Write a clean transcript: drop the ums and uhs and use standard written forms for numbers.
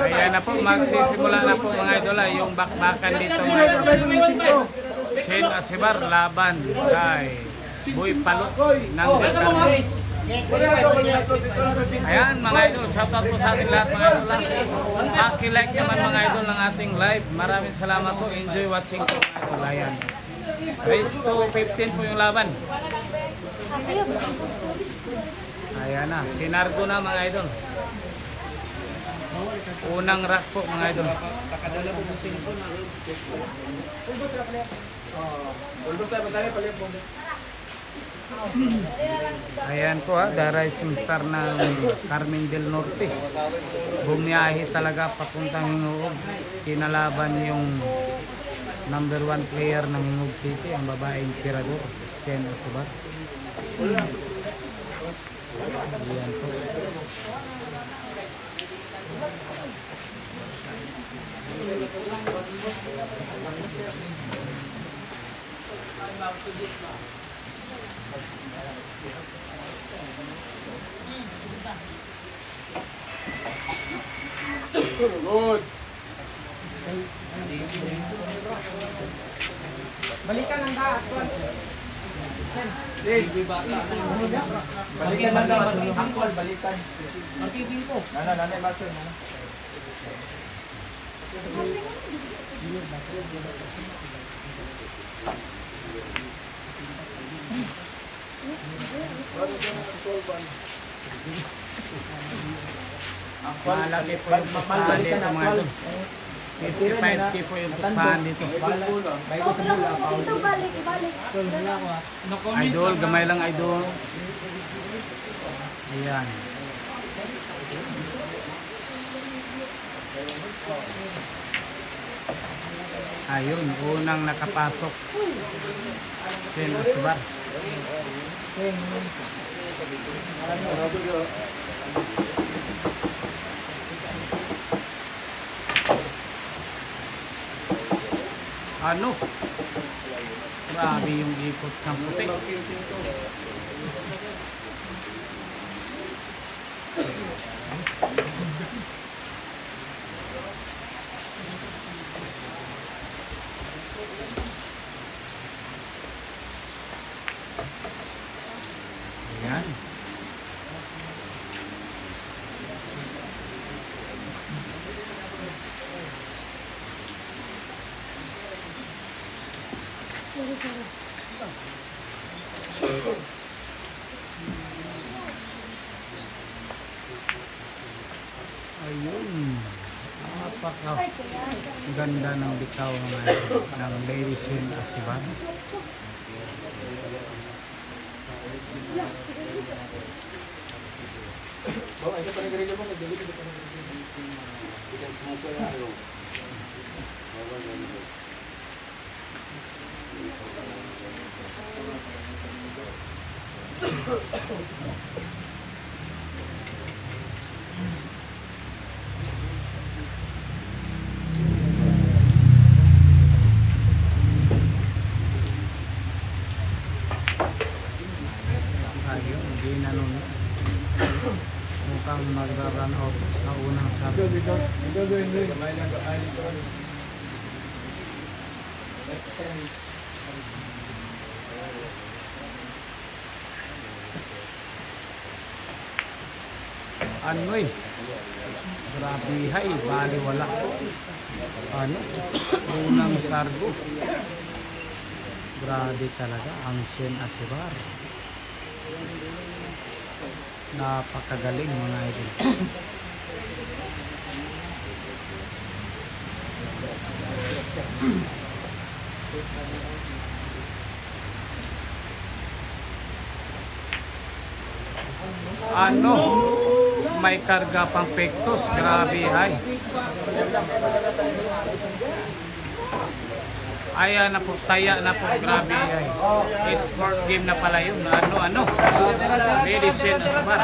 Ayan na po, magsisimula na po mga idol yung bakbakan dito mga idol. Shane Asibar laban kay Boy Palok ng Deltanes. Ayan mga idol, shoutout po sa ating lahat mga idol. Paki-like naman mga idol ng ating live. Maraming salamat po, enjoy watching po mga idol. Ayan, race to 15 po yung laban. Ayan na, sinargo na mga idol. Unang rack po mga idol. Ayan po the rising star ng Carmen del Norte. Bumiyahe talaga papuntang Hingog. Kinalaban yung number 1 player ng Hingog City, ang babaeng tirador, Shane Asibar. Ayan po. Good. Balikan ang daat. Balikan lang daw. Angkol, balikan. Magkibing ko. Nanay, master. Malaki po yung pustahan dito mga idol. 55K po yung pustahan dito. Ito balik. Idol, gamay lang idol. Ayan. Ayun, unang nakapasok. Shane Asibar. Ano? Grabe yung ikot ng puti. Ayan. Ayun. Napaka ganda ng bitaw ng Lady Shane Asibar. Ayun, hindi na nun. Mukhang magra-run out sa unang sabi. Ano eh? Grabe hay, bali wala. Ano? Unang sargo. Grabe talaga ang Shane Asibar. Napakagaling mga idol. Ano? May karga pang pektos. Grabe hay. Ayan na po, taya na po. Grabe ay. Sport game na pala yun. Ano? Ladies and gentlemen.